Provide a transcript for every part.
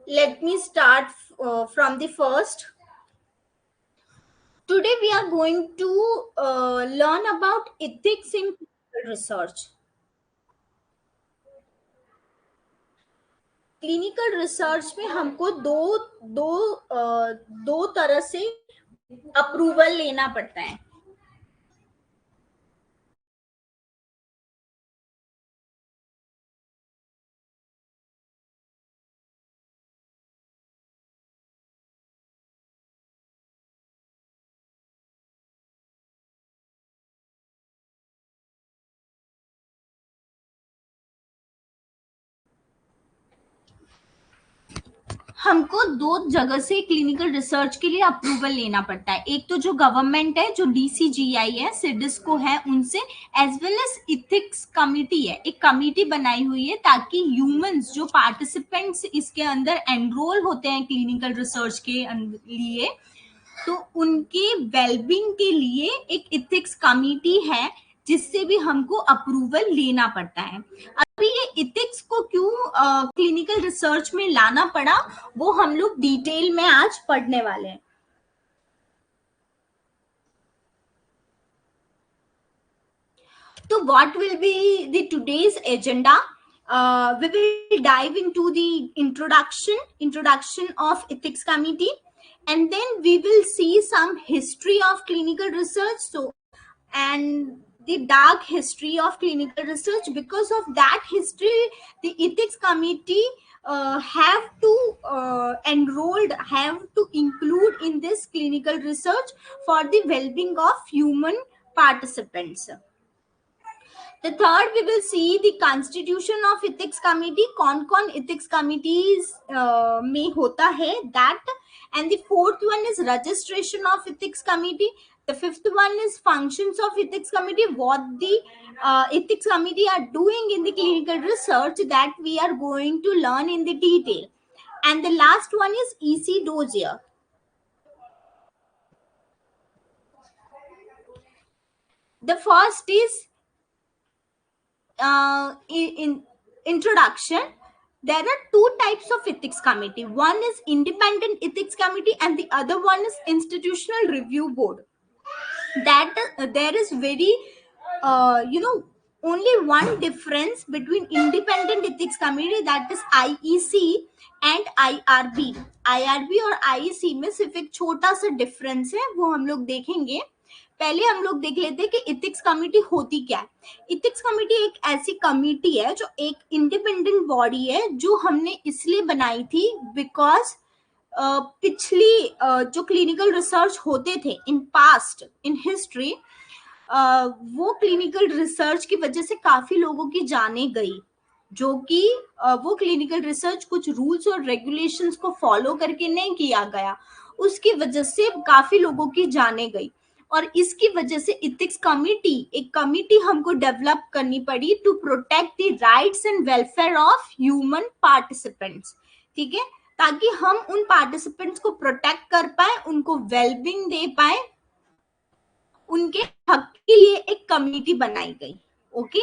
Let me start from the first. Today we are going to learn about ethics in clinical research. Clinical research में हमको दो दो तरह से approval लेना पड़ता है. हमको दो जगह से क्लिनिकल रिसर्च के लिए अप्रूवल लेना पड़ता है. एक तो जो गवर्नमेंट है, जो डीसीजीआई है, सिडिस्को है, उनसे, as well as ethics committee है. एक कमिटी बनाई हुई है ताकि ह्यूमंस जो पार्टिसिपेंट्स इसके अंदर एनरोल होते हैं क्लिनिकल रिसर्च के लिए, तो उनके वेलबींग के लिए एक इथिक्स कमिटी है जिससे भी हमको अप्रूवल लेना पड़ता है. अभी ये इथिक्स को क्यों क्लिनिकल रिसर्च में लाना पड़ा, वो हम लोग डिटेल में आज पढ़ने वाले हैं. तो what will be the today's agenda? We will dive into the introduction of ethics committee, and then we will see some history of clinical research. So, and the dark history of clinical research. Because of that history, the ethics committee have to have to include in this clinical research for the well-being of human participants. The third, we will see the constitution of ethics committee. कौन ethics committees में होता है, that. And the fourth one is registration of ethics committee. The fifth one is functions of ethics committee, what the ethics committee are doing in the clinical research, that we are going to learn in the detail. And the last one is EC dossier. The first is in introduction. There are two types of ethics committee. One is independent ethics committee and the other one is institutional review board. That there is very only one difference between independent ethics committee, that is IEC, and IRB. IRB और IEC में सिर्फ एक छोटा सा difference है, वो हम लोग देखेंगे. पहले हम लोग देख लेते हैं कि इथिक्स कमिटी होती क्या है. इथिक्स कमिटी एक ऐसी कमिटी है जो एक इंडिपेंडेंट बॉडी है, जो हमने इसलिए बनाई थी बिकॉज पिछली जो क्लिनिकल रिसर्च होते थे इन पास्ट, इन हिस्ट्री, वो क्लिनिकल रिसर्च की वजह से काफी लोगों की जाने गई, जो कि वो क्लिनिकल रिसर्च कुछ रूल्स और रेगुलेशंस को फॉलो करके नहीं किया गया, उसकी वजह से काफी लोगों की जाने गई. और इसकी वजह से इथिक्स कमिटी, एक कमिटी हमको डेवलप करनी पड़ी to protect the rights and welfare of human participants. ठीक है, ताकि हम उन पार्टिसिपेंट्स को प्रोटेक्ट कर पाए, उनको वेलबींग दे पाए, उनके हक के लिए एक कमिटी बनाई गई. Okay,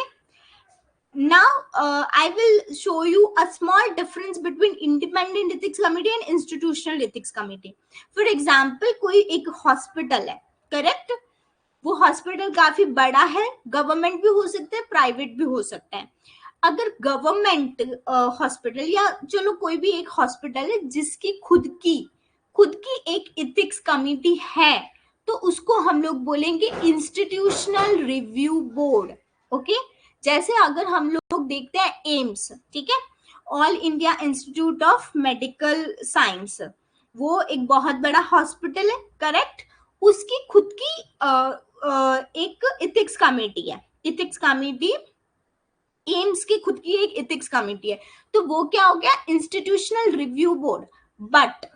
now I will show you a small difference between independent ethics committee and institutional ethics committee. For example, कोई एक हॉस्पिटल है, करेक्ट, वो हॉस्पिटल काफी बड़ा है, गवर्नमेंट भी हो सकता है, प्राइवेट भी हो सकता है. अगर गवर्नमेंट हॉस्पिटल या चलो कोई भी एक हॉस्पिटल है जिसकी खुद की एक इथिक्स कमिटी है, तो उसको हम लोग बोलेंगे इंस्टीट्यूशनल रिव्यू बोर्ड. ओके, जैसे अगर हम लोग देखते हैं एम्स, ठीक है, all India institute of medical science, वो एक बहुत बड़ा हॉस्पिटल है, करेक्ट. उसकी खुद की एक इथिक्स कमेटी है. इथिक्स कमेटी, एम्स की खुद की एक इथिक्स कमेटी है, तो वो क्या हो गया, इंस्टीट्यूशनल रिव्यू बोर्ड. बट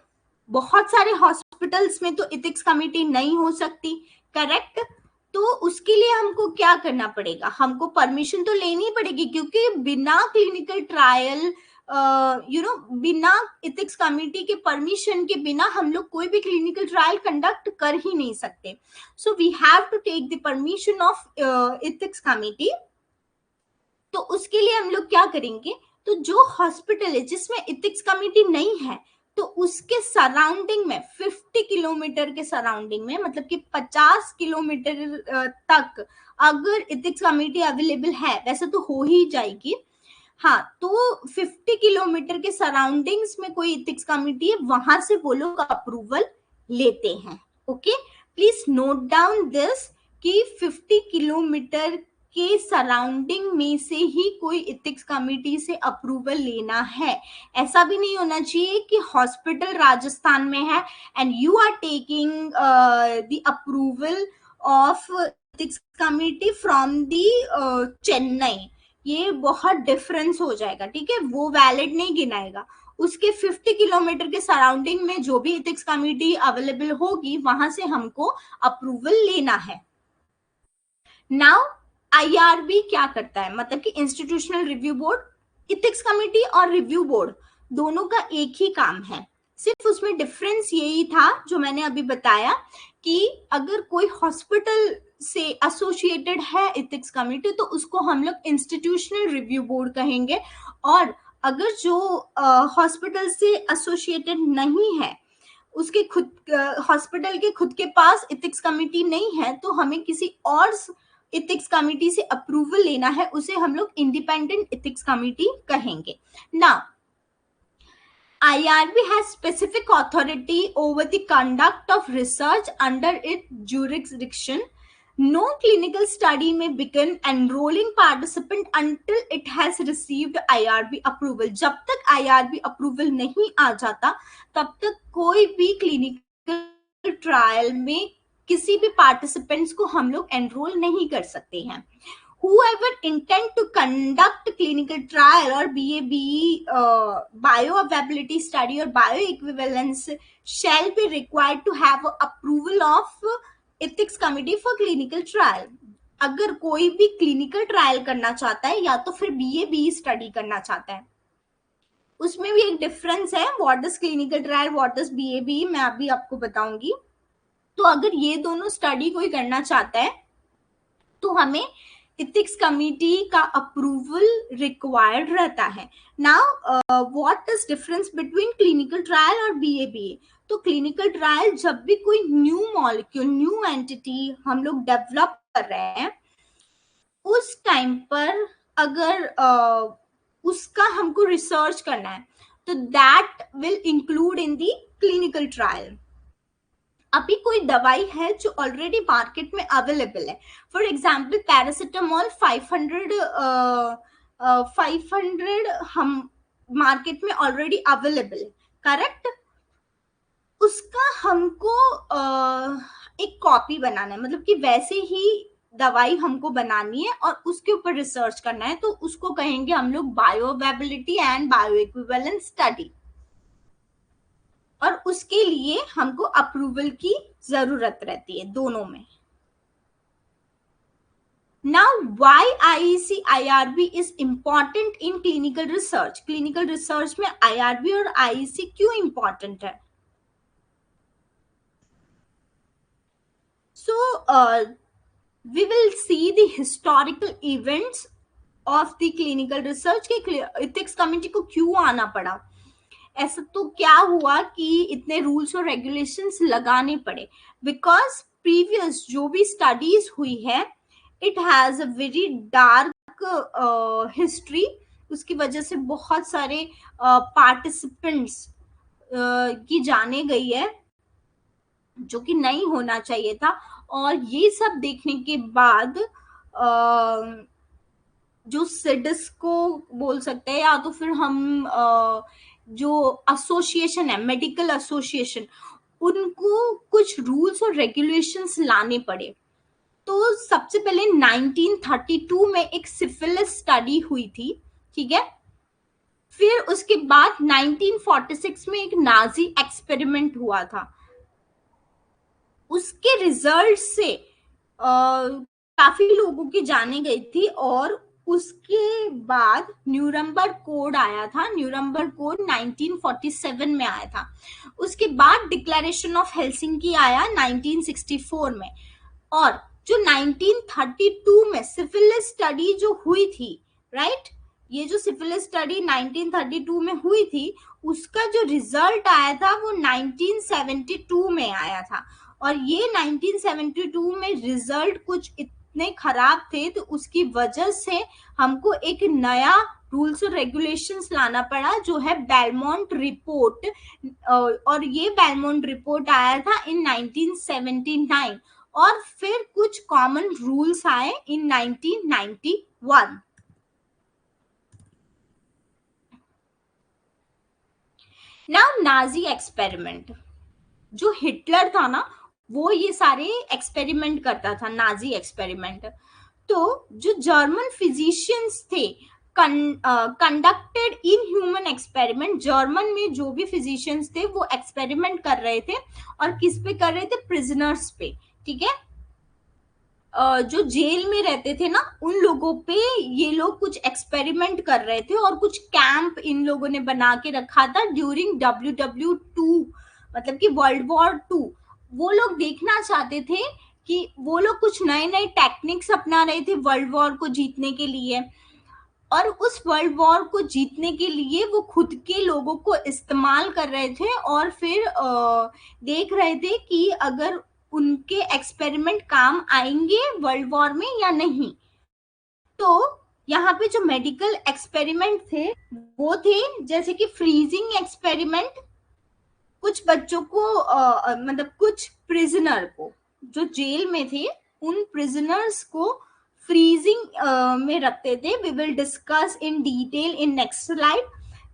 बहुत सारे हॉस्पिटल्स में तो इथिक्स कमेटी नहीं हो सकती, करेक्ट. तो उसके लिए हमको क्या करना पड़ेगा, हमको परमिशन तो लेनी पड़ेगी, क्योंकि बिना क्लिनिकल ट्रायल बिना इथिक्स कमेटी के परमिशन के बिना हम लोग कोई भी क्लिनिकल ट्रायल कंडक्ट कर ही नहीं सकते. So we have to take the permission of ethics committee. तो उसके लिए हम लोग क्या करेंगे, तो जो हॉस्पिटल है जिसमें इथिक्स कमेटी नहीं है, तो उसके सराउंडिंग में 50 किलोमीटर के सराउंडिंग में, मतलब कि 50 किलोमीटर तक अगर इथिक्स कमेटी अवेलेबल है, वैसे तो हो ही जाएगी, हाँ, तो 50 किलोमीटर के सराउंडिंग्स में कोई इथिक्स कमेटी है, वहां से वो लोग अप्रूवल लेते हैं। Okay, please note down this कि 50 किलोमीटर के सराउंडिंग में से ही कोई इथिक्स कमेटी से अप्रूवल लेना है। ऐसा भी नहीं होना चाहिए कि हॉस्पिटल राजस्थान में है and you are taking the approval of ethics committee from the Chennai. ये बहुत डिफरेंस हो जाएगा, ठीक है, वो वैलिड नहीं गिनाएगा। उसके 50 किलोमीटर के सराउंडिंग में जो भी इथिक्स कमेटी अवेलेबल होगी, वहां से हमको अप्रूवल लेना है। नाउ आईआरबी क्या करता है, मतलब कि institutional review board, ethics committee और रिव्यू बोर्ड दोनों का एक ही काम है, सिर्फ उसमें डिफरेंस यही था जो मैंने अभी बताया कि अगर कोई हॉस्पिटल से एसोसिएटेड है इथिक्स कमेटी, तो उसको हम लोग इंस्टीट्यूशनल रिव्यू बोर्ड कहेंगे, और अगर जो हॉस्पिटल से एसोसिएटेड नहीं है, उसके खुद हॉस्पिटल के खुद के पास इथिक्स कमेटी नहीं है, तो हमें किसी और इथिक्स कमेटी से अप्रूवल लेना है, उसे हम लोग इंडिपेंडेंट इथिक्स कमेटी कहेंगे ना। IRB has specific authority over the conduct of research under its jurisdiction. No clinical study may begin enrolling participant until it has received IRB approval. जब तक IRB approval नहीं आ जाता, तब तक कोई भी clinical trial में किसी भी participants को हम लोग enroll नहीं कर सकते हैं। Whoever intend to conduct clinical trial or BA/BE bioavailability study or bioequivalence shall be required to have approval of ethics committee for clinical trial. अगर कोई भी क्लिनिकल ट्रायल करना चाहता है या तो फिर BA/BE स्टडी करना चाहता है, उसमें भी एक डिफरेंस है, what is clinical trial, what is BA/BE, मैं अभी आपको बताऊंगी। तो अगर ये दोनों स्टडी कोई करना चाहता है, तो हमें इथिक्स कमिटी का अप्रूवल रिक्वायर्ड रहता है। Now what is difference between clinical trial और BA/BE? तो क्लिनिकल ट्रायल जब भी कोई न्यू मॉलिक्यूल, न्यू एंटिटी हम लोग डेवलप कर रहे हैं, उस टाइम पर अगर उसका हमको रिसर्च करना है, तो that will include in the clinical trial. अभी कोई दवाई है जो ऑलरेडी मार्केट में अवेलेबल है, फॉर एग्जाम्पल पैरासिटामोल 500 हम मार्केट में ऑलरेडी अवेलेबल है, करेक्ट? उसका हमको एक कॉपी बनाना है, मतलब कि वैसे ही दवाई हमको बनानी है और उसके ऊपर रिसर्च करना है, तो उसको कहेंगे हम लोग बायोअवेलेबिलिटी एंड बायोइक्विवेलेंस स्टडी, और उसके लिए हमको अप्रूवल की जरूरत रहती है दोनों में। Now, why IEC IRB is important in clinical research? Clinical research में IRB और IEC क्यों important है? So, we will see the historical events of the clinical research के ethics committee को क्यों आना पड़ा। ऐसा तो क्या हुआ कि इतने रूल्स और रेगुलेशंस लगाने पड़े, बिकॉज प्रीवियस जो भी स्टडीज हुई है, it has a very dark history. उसकी वजह से बहुत सारे पार्टिसिपेंट्स की जाने गई है, जो कि नहीं होना चाहिए था। और ये सब देखने के बाद जो सिडिस को बोल सकते हैं, या तो फिर हम जो एसोसिएशन है, मेडिकल एसोसिएशन, उनको कुछ रूल्स और रेगुलेशंस लाने पड़े। तो सबसे पहले 1932 में एक सिफिलिस स्टडी हुई थी, ठीक है। फिर उसके बाद 1946 में एक नाजी एक्सपेरिमेंट हुआ था। उसके रिजल्ट से काफी लोगों की जाने गई थी, और उसके बाद न्यूरम्बर्ग कोड आया था। न्यूरम्बर्ग कोड 1947 में आया था। उसके बाद डिक्लेरेशन ऑफ हेलसिंकी आया 1964 में। और जो 1932 में सिफिलिस स्टडी जो हुई थी, राइट, ये जो सिफिलिस स्टडी 1932 में हुई थी, उसका जो रिजल्ट आया था वो 1972 में आया था। और ये 1972 में रिजल्ट कुछ इतने खराब थे, तो उसकी वजह से हमको एक नया रूल्स और रेगुलेशंस लाना पड़ा, जो है बेलमोंट रिपोर्ट। और ये बेलमोंट रिपोर्ट आया था इन 1979, और फिर कुछ कॉमन रूल्स आए इन 1991। नाउ नाजी एक्सपेरिमेंट, जो हिटलर था ना, वो ये सारे एक्सपेरिमेंट करता था, नाजी एक्सपेरिमेंट। तो जो जर्मन फिजिशियंस थे, conducted in human experiment, German में जो भी फिजिशियंस थे वो एक्सपेरिमेंट कर रहे थे, और किस पे कर रहे थे? प्रिजनर्स पे, ठीक है। जो जेल में रहते थे ना, उन लोगों पे ये लोग कुछ एक्सपेरिमेंट कर रहे थे, और कुछ कैंप इन लोगों ने बना के रखा था ड्यूरिंग WW2, मतलब कि वर्ल्ड वॉर 2। वो लोग देखना चाहते थे कि वो लोग कुछ नए नए टेक्निक्स अपना रहे थे वर्ल्ड वॉर को जीतने के लिए, और उस वर्ल्ड वॉर को जीतने के लिए वो खुद के लोगों को इस्तेमाल कर रहे थे, और फिर देख रहे थे कि अगर उनके एक्सपेरिमेंट काम आएंगे वर्ल्ड वॉर में या नहीं। तो यहाँ पे जो मेडिकल एक्सपेरिमेंट थे वो थे जैसे कि फ्रीजिंग एक्सपेरिमेंट। कुछ बच्चों को मतलब कुछ प्रिजनर को जो जेल में थे, उन प्रिजनर्स को फ्रीजिंग में रखते थे। We will discuss in detail in next slide.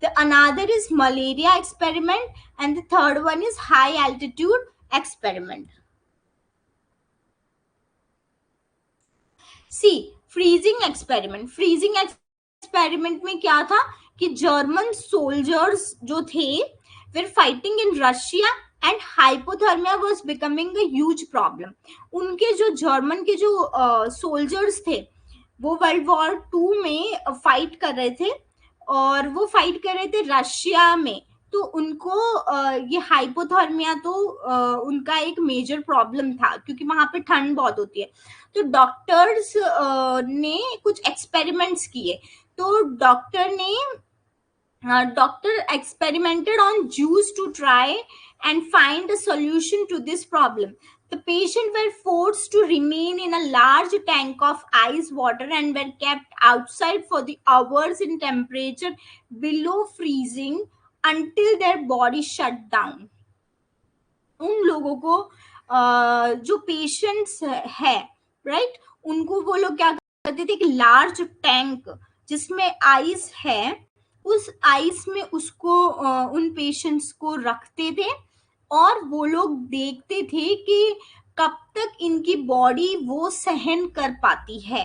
The another is malaria experiment, and the third one is high altitude experiment. C freezing experiment. Freezing experiment में क्या था कि जर्मन सोल्जर्स जो थे वे fighting in Russia, and hypothermia was becoming a huge problem. उनके जो German के जो सोल्जर्स थे वो वर्ल्ड वॉर 2 में फाइट कर रहे थे, और वो फाइट कर रहे थे रशिया में। तो उनको ये हाइपोथर्मिया तो उनका एक मेजर प्रॉब्लम था, क्योंकि वहां पे ठंड बहुत होती है। तो डॉक्टर्स ने कुछ एक्सपेरिमेंट्स किए। तो doctor experimented on Jews to try and find a solution to this problem. The patients were forced to remain in a large tank of ice water and were kept outside for the hours in temperature below freezing until their body shut down. उन लोगों को जो patients है, right, उनको वो लोग क्या करते थे कि लार्ज टैंक जिसमें आइस है, उस आइस में उसको उन पेशेंट्स को रखते थे, और वो लोग देखते थे कि कब तक इनकी बॉडी वो सहन कर पाती है,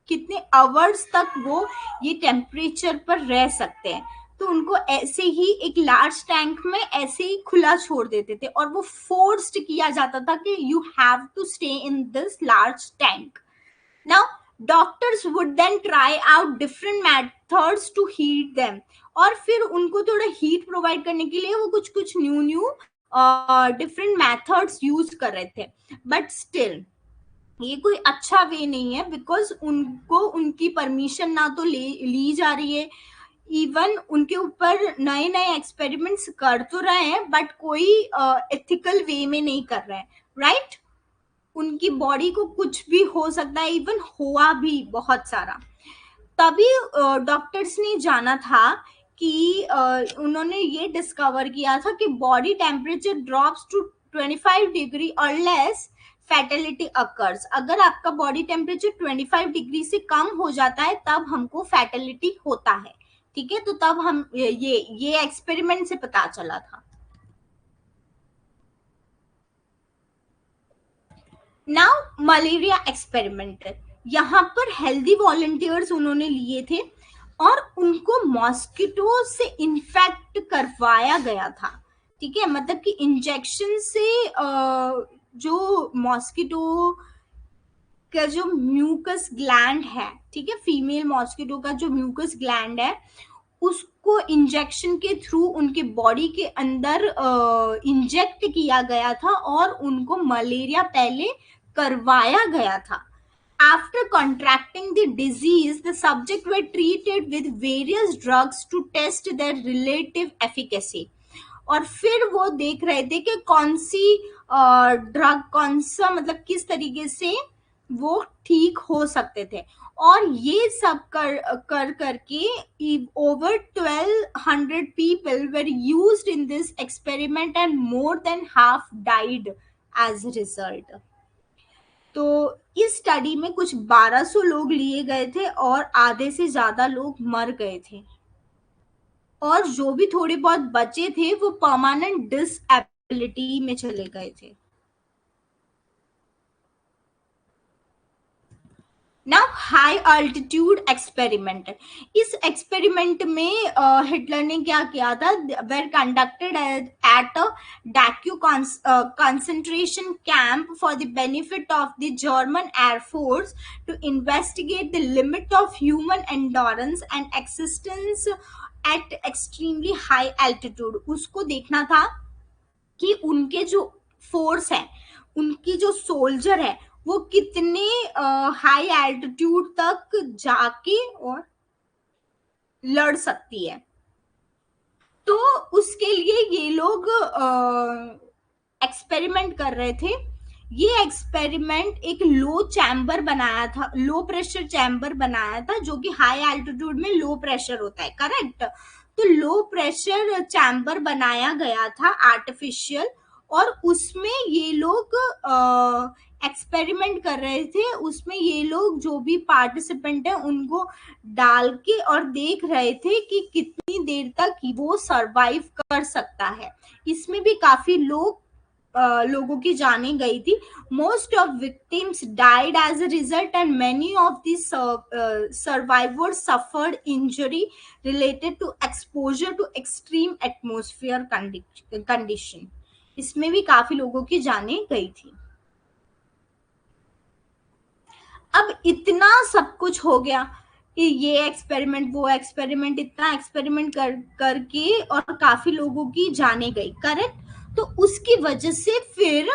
कितने आवर्स तक वो ये टेम्परेचर पर रह सकते हैं। तो उनको ऐसे ही एक लार्ज टैंक में ऐसे ही खुला छोड़ देते थे, और वो फोर्स्ड किया जाता था कि you have to stay in this large tank. Now doctors would then try out different methods to heat them, और फिर उनको थोड़ा हीट प्रोवाइड करने के लिए वो कुछ कुछ न्यू डिफरेंट मेथड्स यूज कर रहे थे। बट स्टिल ये कोई अच्छा वे नहीं है, बिकॉज उनको उनकी परमिशन ना तो ली जा रही है, इवन उनके ऊपर नए नए एक्सपेरिमेंट्स कर तो रहे हैं, बट कोई एथिकल वे में नहीं कर रहे हैं, राइट। उनकी बॉडी को कुछ भी हो सकता है, इवन हुआ भी बहुत सारा। तभी डॉक्टर्स ने जाना था कि उन्होंने ये डिस्कवर किया था कि body temperature drops to 25 degree और लेस, फैटेलिटी अकर्स। अगर आपका बॉडी टेम्परेचर 25 डिग्री से कम हो जाता है तब हमको फैटेलिटी होता है, ठीक है। तो तब हम ये एक्सपेरिमेंट से पता चला था। नाउ मलेरिया एक्सपेरिमेंट, यहाँ पर हेल्दी वॉलंटियर्स उन्होंने लिए थे, और उनको मॉस्किटो से इन्फेक्ट करवाया गया था, ठीक है। मतलब कि इंजेक्शन से जो मॉस्किटो का जो म्यूकस ग्लैंड है, ठीक है, फीमेल मॉस्किटो का जो म्यूकस ग्लैंड है, उसको इंजेक्शन के थ्रू उनके बॉडी के अंदर इंजेक्ट किया गया था, और उनको मलेरिया पहले करवाया गया था। After contracting the disease, the subject were treated with various drugs to test their relative efficacy. और फिर वो देख रहे थे कि कौन सी ड्रग, कौन सा मतलब किस तरीके से वो ठीक हो सकते थे। और ये सब कर करके over 1200 people were used in this experiment and more than half died as a result. तो इस स्टडी में कुछ 1200 लोग लिए गए थे और आधे से ज्यादा लोग मर गए थे, और जो भी थोड़े बहुत बचे थे वो परमानेंट डिसएबिलिटी में चले गए थे। Now high altitude experiment. इस एक्सपेरिमेंट में हिटलर ने क्या किया था, were conducted at a Dachau concentration camp for the benefit of the German air force to investigate the limit of human endurance and existence at extremely high altitude. उसको देखना था कि उनके जो फोर्स है, उनकी जो सोल्जर है, वो कितने हाई एल्टीट्यूड तक जाके और लड़ सकती है। तो उसके लिए ये लोग एक्सपेरिमेंट कर रहे थे। ये एक्सपेरिमेंट एक लो चैम्बर बनाया था, लो प्रेशर चैम्बर बनाया था, जो कि हाई एल्टीट्यूड में लो प्रेशर होता है, करेक्ट। तो लो प्रेशर चैम्बर बनाया गया था आर्टिफिशियल, और उसमें ये लोग एक्सपेरिमेंट कर रहे थे। उसमें ये लोग जो भी पार्टिसिपेंट है उनको डाल के और देख रहे थे कि कितनी देर तक वो सरवाइव कर सकता है। इसमें भी काफी लोगों की जाने गई थी। Most of victims died as a result and many of the survivors suffered injury related to exposure to extreme atmosphere condition. इसमें भी काफी लोगों की जाने गई थी। अब इतना सब कुछ हो गया कि ये एक्सपेरिमेंट, वो एक्सपेरिमेंट, इतना एक्सपेरिमेंट करके और काफी लोगों की जाने गई, करेक्ट। तो उसकी वजह से फिर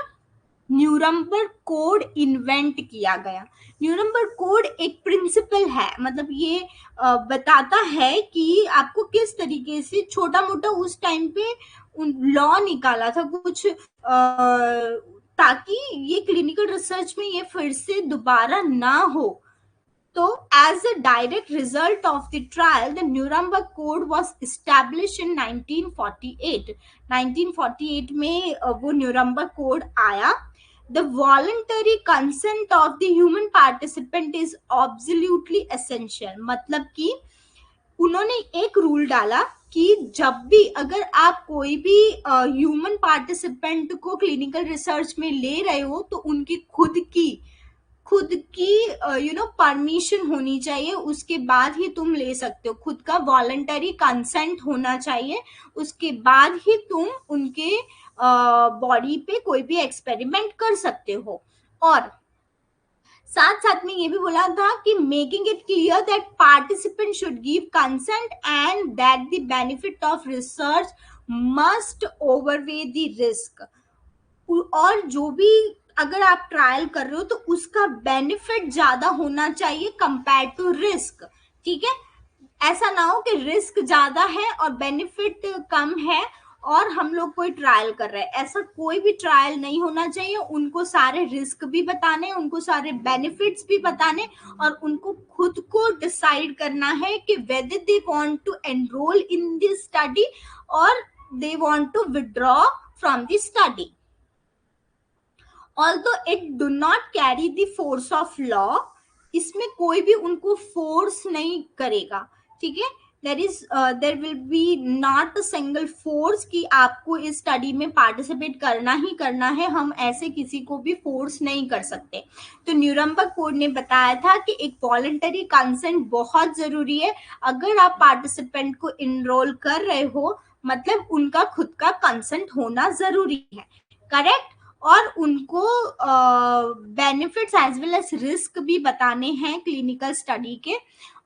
न्यूरम्बर्ग कोड इन्वेंट किया गया। न्यूरम्बर्ग कोड एक प्रिंसिपल है, मतलब ये बताता है कि आपको किस तरीके से छोटा मोटा उस टाइम पे लॉ निकाला था कुछ, ताकि ये क्लिनिकल रिसर्च में ये फिर से दोबारा ना हो। तो as a direct result of the trial, the Nuremberg Code was established in 1948. 1948 में वो न्यूरम्बर्ग कोड आया। The voluntary consent of the human participant is absolutely essential। मतलब कि उन्होंने एक रूल डाला कि जब भी अगर आप कोई भी ह्यूमन पार्टिसिपेंट को क्लिनिकल रिसर्च में ले रहे हो, तो उनकी खुद की परमिशन होनी चाहिए, उसके बाद ही तुम ले सकते हो। खुद का वॉलंटरी कंसेंट होना चाहिए, उसके बाद ही तुम उनके बॉडी पे कोई भी एक्सपेरिमेंट कर सकते हो। और साथ साथ में ये भी बोला था कि making it clear that participant should give consent and that the benefit of research must overweigh the risk. और जो भी अगर आप ट्रायल कर रहे हो तो उसका बेनिफिट ज्यादा होना चाहिए कंपेयर टू रिस्क, ठीक है। ऐसा ना हो कि रिस्क ज्यादा है और बेनिफिट कम है और हम लोग कोई ट्रायल कर रहे हैं, ऐसा कोई भी ट्रायल नहीं होना चाहिए। उनको सारे रिस्क भी बताने, उनको सारे बेनिफिट्स भी बताने, और उनको खुद को डिसाइड करना है कि whether they want to enroll in this study और they want to withdraw from this study. Although it do not carry the force of law, इसमें कोई भी उनको फोर्स नहीं करेगा, ठीक है। there will be not a single force कि आपको इस स्टडी में पार्टिसिपेट करना ही करना है, हम ऐसे किसी को भी फोर्स नहीं कर सकते। तो न्यूरम्बर्ग कोड ने बताया था कि एक वॉलंटरी कंसेंट बहुत जरूरी है। अगर आप पार्टिसिपेंट को इनरोल कर रहे हो, मतलब उनका खुद का कंसेंट होना जरूरी है, करेक्ट। और उनको benefits as well as risk भी बताने हैं क्लिनिकल स्टडी के।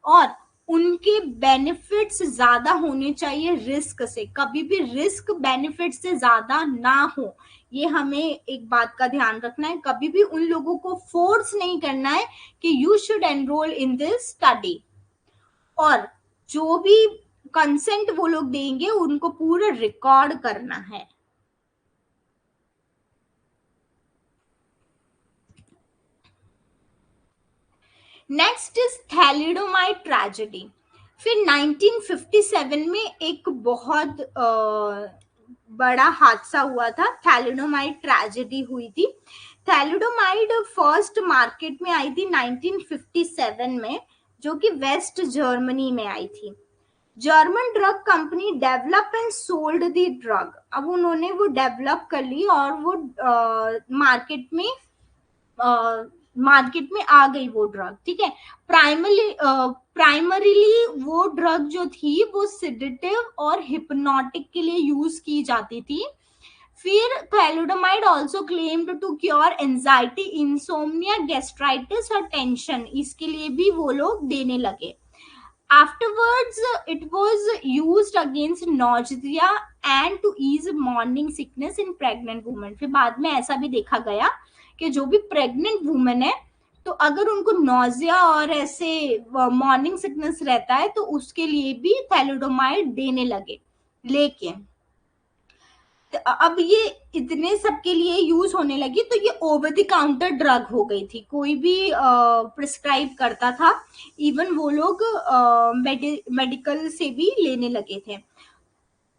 और उनके बेनिफिट्स ज्यादा होने चाहिए रिस्क से, कभी भी रिस्क बेनिफिट से ज्यादा ना हो। ये हमें एक बात का ध्यान रखना है, कभी भी उन लोगों को फोर्स नहीं करना है कि you should enrol in this study, और जो भी कंसेंट वो लोग देंगे उनको पूरा रिकॉर्ड करना है। Next is thalidomide tragedy. फिर 1957 में एक बहुत बड़ा हादसा हुआ था, थैलिडोमाइड ट्रेजेडी हुई थी। थैलिडोमाइड फर्स्ट मार्केट में आई थी 1957 में, जो कि वेस्ट जर्मनी में आई थी। German drug company develop and sold the drug. अब उन्होंने वो डेवलप कर ली और वो मार्केट में आ गई वो ड्रग, ठीक है। प्राइमरीली वो ड्रग जो थी वो सिडेटिव और हिप्नोटिक के लिए यूज की जाती थी। फिर thalidomide also claimed to cure anxiety, insomnia, gastritis और टेंशन, इसके लिए भी वो लोग देने लगे। Afterwards, it was used against nausea and to ease morning sickness in pregnant women. फिर बाद में ऐसा भी देखा गया कि जो भी प्रेग्नेंट वुमेन है, तो अगर उनको नोजिया और ऐसे मॉर्निंग सिकनेस रहता है तो उसके लिए भी थैलिडोमाइड देने लगे। लेकिन अब ये इतने सबके लिए यूज होने लगी तो ये ओवर द काउंटर ड्रग हो गई थी, कोई भी प्रिस्क्राइब करता था, इवन वो लोग मेडिकल से भी लेने लगे थे।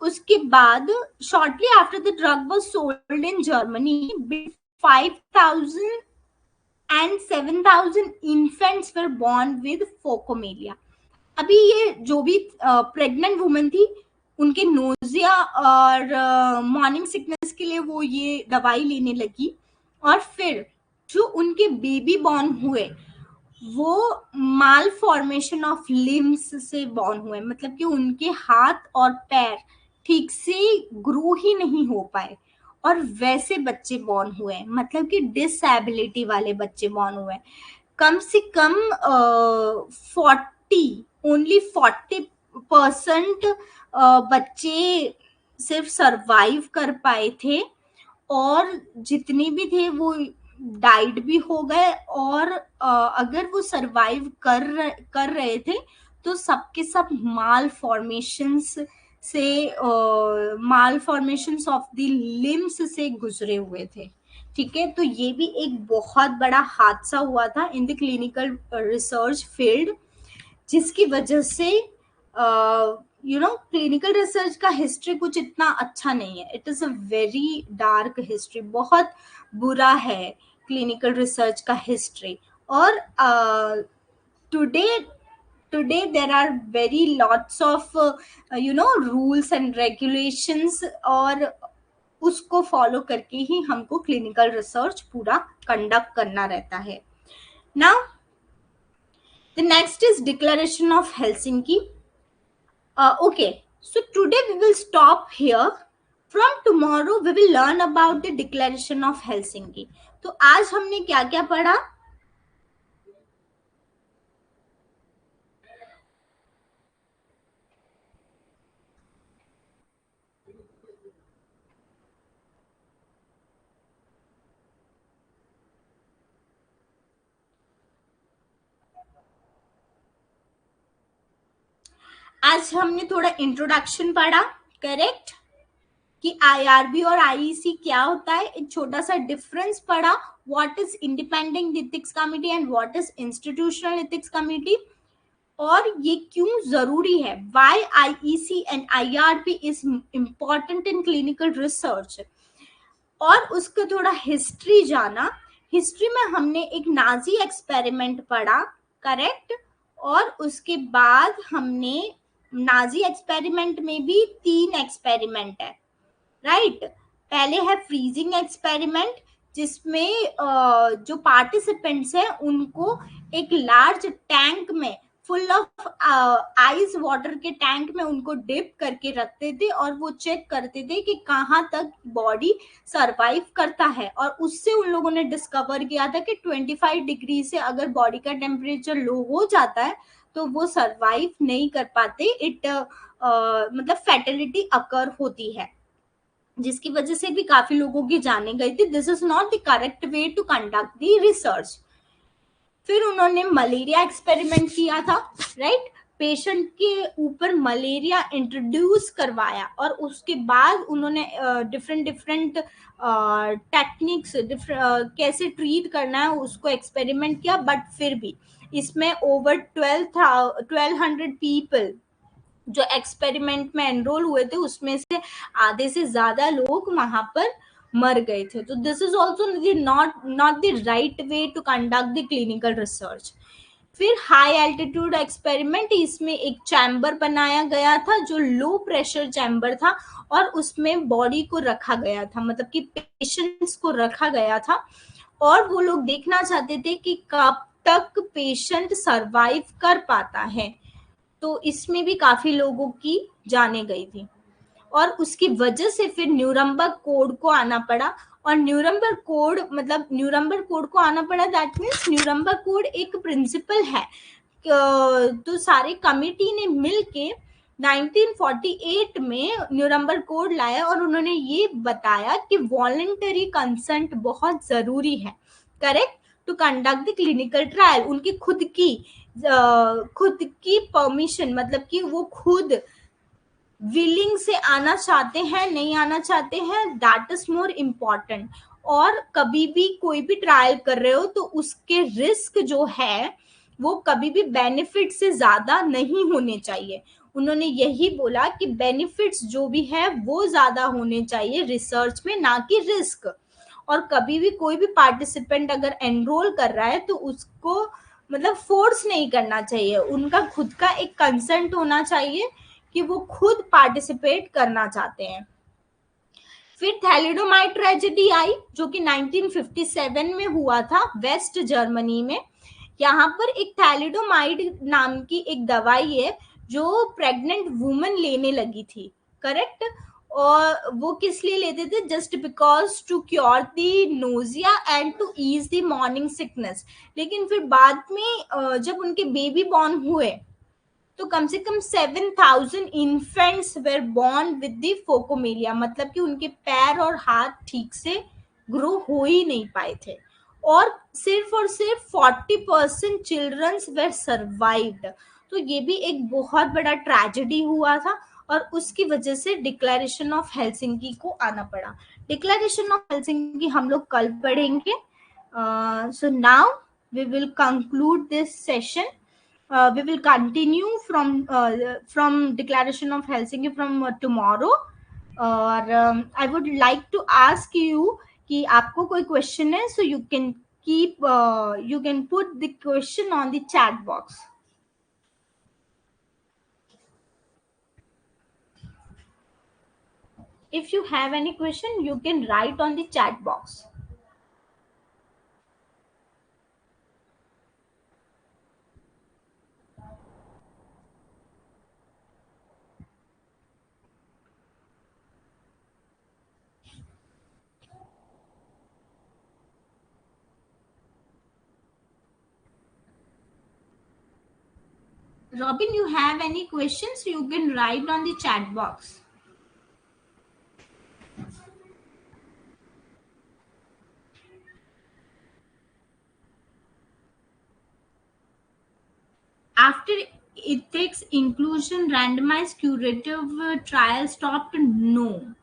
उसके बाद shortly after the drug was sold in Germany, 5,000 and 7,000 infants were born with phocomelia. अभी ये जो भी प्रेग्नेंट वुमेन थी उनके नोजिया और मॉर्निंग सिकनेस के लिए वो ये दवाई लेने लगी, और फिर जो उनके बेबी बॉर्न हुए वो माल फॉर्मेशन ऑफ लिम्स से बॉर्न हुए, मतलब कि उनके हाथ और पैर ठीक से ग्रो ही नहीं हो पाए और वैसे बच्चे बॉर्न हुए, मतलब कि डिसेबिलिटी वाले बच्चे बॉर्न हुए। कम से कम 40% बच्चे सिर्फ सरवाइव कर पाए थे, और जितने भी थे वो डाइड भी हो गए, और अगर वो सरवाइव कर रहे थे तो सबके सब माल फॉर्मेशंस से माल फॉर्मेशंस ऑफ द लिम्स से गुजरे हुए थे, ठीक है। तो ये भी एक बहुत बड़ा हादसा हुआ था in the clinical research field, जिसकी वजह से क्लिनिकल रिसर्च का हिस्ट्री कुछ इतना अच्छा नहीं है। It is a very dark history, बहुत बुरा है क्लिनिकल रिसर्च का हिस्ट्री। और today there are very lots of rules and regulations, और उसको फॉलो करके ही हमको क्लिनिकल रिसर्च पूरा कंडक्ट करना रहता है। Now the next is declaration of Helsinki. Okay, so today we will stop here. From tomorrow we will learn about the Declaration of Helsinki. तो आज हमने क्या क्या पढ़ा? आज हमने थोड़ा इंट्रोडक्शन पढ़ा, करेक्ट, कि आईआरबी और आईईसी क्या होता है, एक छोटा सा डिफरेंस पढ़ा, what is independent ethics committee and what is institutional ethics committee, और ये क्यों जरूरी है, why IEC and IRB is important in clinical research, और उसका थोड़ा हिस्ट्री जाना। हिस्ट्री में हमने एक नाजी एक्सपेरिमेंट पढ़ा, करेक्ट, और उसके बाद हमने नाजी एक्सपेरिमेंट में भी 3 एक्सपेरिमेंट है, राइट। पहले है फ्रीजिंग एक्सपेरिमेंट, जिसमें जो पार्टिसिपेंट्स हैं उनको एक लार्ज टैंक में फुल ऑफ आइस वाटर के टैंक में उनको डिप करके रखते थे, और वो चेक करते थे कि कहाँ तक बॉडी सरवाइव करता है, और उससे उन लोगों ने डिस्कवर किया था कि 25 डिग्री से अगर बॉडी का टेम्परेचर लो हो जाता है तो वो सर्वाइव नहीं कर पाते, इट मतलब फैटेलिटी अकर होती है, जिसकी वजह से भी काफी लोगों की जाने गई थी. This is not the correct way to conduct the research. फिर उन्होंने मलेरिया एक्सपेरिमेंट किया था, राइट. पेशेंट के ऊपर मलेरिया इंट्रोड्यूस करवाया और उसके बाद उन्होंने डिफरेंट डिफरेंट टेक्निक्स कैसे ट्रीट करना है उसको एक्सपेरिमेंट किया. बट फिर भी इसमें ओवर 1200 पीपल जो एक्सपेरिमेंट में एनरोल हुए थे उसमें से आधे से ज्यादा लोग वहां पर मर गए थे. तो this is also not the right way to conduct the clinical research. फिर हाई एल्टीट्यूड एक्सपेरिमेंट, इसमें एक चैम्बर बनाया गया था जो लो प्रेशर चैम्बर था और उसमें बॉडी को रखा गया था, मतलब कि पेशेंट्स को रखा गया था और वो लोग देखना चाहते थे कि कब तक पेशेंट सरवाइव कर पाता है. तो इसमें भी काफी लोगों की जाने गई थी और उसकी वजह से फिर न्यूरम्बर्ग कोड को आना पड़ा. और न्यूरम्बर्ग कोड मतलब न्यूरम्बर्ग कोड को आना पड़ा, दैट मीन्स न्यूरम्बर्ग कोड एक प्रिंसिपल है. तो सारे कमिटी ने मिलके 1948 में न्यूरम्बर्ग कोड लाया और उन्होंने ये बताया कि वॉलंटरी कंसेंट बहुत जरूरी है, correct, to conduct the clinical trial. उनकी खुद की परमिशन, मतलब कि वो खुद विलिंग से आना चाहते हैं नहीं आना चाहते हैं, दैट इज मोर इम्पॉर्टेंट. और कभी भी कोई भी ट्रायल कर रहे हो तो उसके रिस्क जो है वो कभी भी बेनिफिट से ज्यादा नहीं होने चाहिए. उन्होंने यही बोला कि बेनिफिट्स जो भी है वो ज्यादा होने चाहिए रिसर्च में, ना कि रिस्क. और कभी भी कोई भी पार्टिसिपेंट अगर एनरोल कर रहा है तो उसको मतलब फोर्स नहीं करना चाहिए, उनका खुद का एक कंसेंट होना चाहिए कि वो खुद पार्टिसिपेट करना चाहते हैं. फिर थैलिडोमाइड ट्रेजेडी आई जो कि 1957 में हुआ था वेस्ट जर्मनी में. यहाँ पर एक थैलिडोमाइड नाम की एक दवाई है जो प्रेग्नेंट वुमन लेने लगी थी, करेक्ट. और वो किस लिए लेते थे, just because to cure the nausea and to ease the morning sickness. लेकिन फिर बाद में जब उनके बेबी बॉर्न हुए तो कम से कम 7,000 infants were born with the phocomelia, मतलब कि उनके पैर और हाथ ठीक से ग्रो हो ही नहीं पाए थे. और सिर्फ 40% चिल्ड्रंस वेर सर्वाइव्ड. तो ये भी एक बहुत बड़ा ट्रेजेडी हुआ था और उसकी वजह से डिक्लेरेशन ऑफ हेलसिंकी को आना पड़ा. डिक्लेरेशन ऑफ हेलसिंकी हम लोग कल पढ़ेंगे. So now we will conclude this session. We will continue from Declaration of Helsinki from tomorrow. और I would like to ask you कि आपको कोई question है, so you can put the question on the chat box. If you have any question, you can write on the chat box. Robin, you have any questions, you can write on the chat box. After ethics inclusion randomized curative trial stopped, no.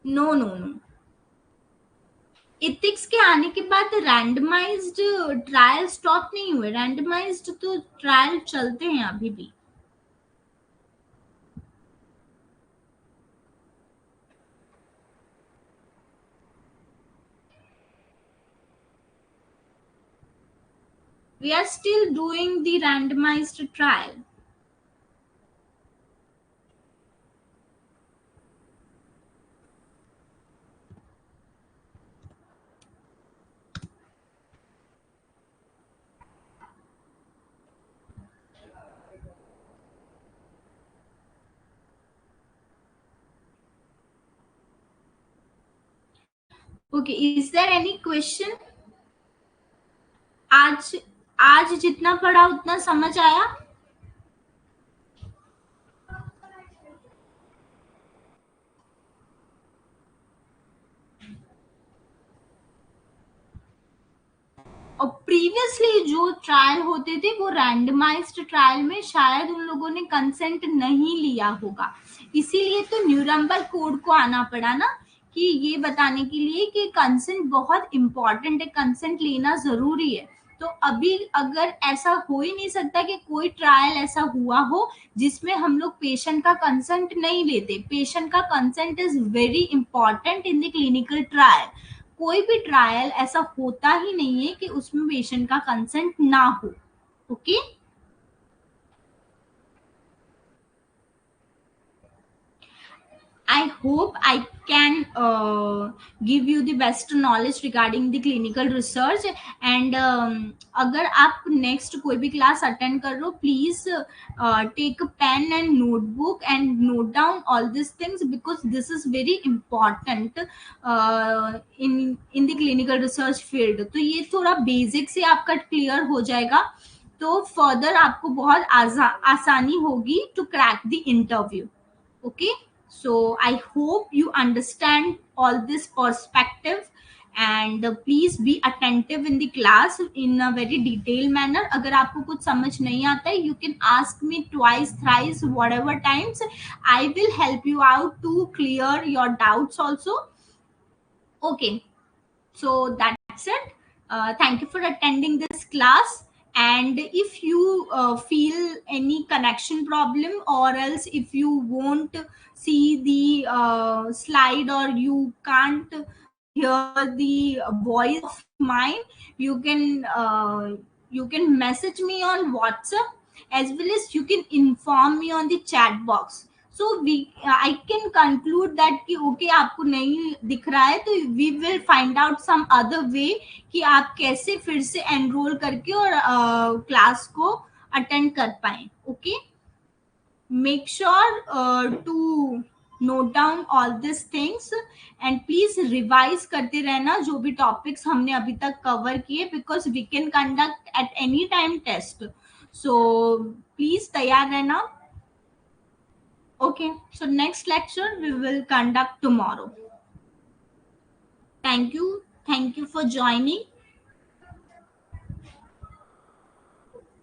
No. Ethics के आने के बाद randomised trial stop नहीं हुए, randomised तो trial चलते हैं अभी भी. We are still doing the randomized trial. Okay, is there any question? आज आज जितना पढ़ा उतना समझ आया? और प्रीवियसली जो ट्रायल होते थे वो रैंडमाइज्ड ट्रायल में शायद उन लोगों ने कंसेंट नहीं लिया होगा, इसीलिए तो न्यूरम्बर्ग कोड को आना पड़ा ना, कि ये बताने के लिए कि कंसेंट बहुत इंपॉर्टेंट है, कंसेंट लेना जरूरी है। तो अभी अगर ऐसा हो ही नहीं सकता कि कोई ट्रायल ऐसा हुआ हो जिसमें हम लोग पेशेंट का कंसेंट नहीं लेते। पेशेंट का consent is very important in the clinical trial. कोई भी ट्रायल ऐसा होता ही नहीं है कि उसमें पेशेंट का कंसेंट ना हो। Okay, I hope I can give you the best knowledge regarding the clinical research and अगर आप next कोई भी class attend कर रहे हो, please take a pen and notebook and note down all these things because this is very important in the clinical research field। तो ये थोड़ा basic से आपका clear हो जाएगा, तो further आपको बहुत आसानी होगी to crack the interview। Okay, so I hope you understand all this perspective and please be attentive in the class in a very detailed manner। अगर आपको कुछ समझ नहीं आता है, you can ask me twice thrice whatever times, I will help you out to clear your doubts also। Okay, so that's it। Thank you for attending this class, and if you feel any connection problem or else if you won't see the slide or you can't hear the voice of mine, you can message me on WhatsApp, as well as you can inform me on the chat box। So we I can conclude that कि okay आपको नहीं दिख रहा है, तो we will find out some other way कि आप कैसे फिर से एनरोल करके और क्लास को अटेंड कर पाए। Okay, make sure to note down all this things and please revise करते रहना जो भी टॉपिक्स हमने अभी तक कवर किए, because we can conduct at any time test. So please तैयार रहना। Okay, so next lecture we will conduct tomorrow। Thank you for joining।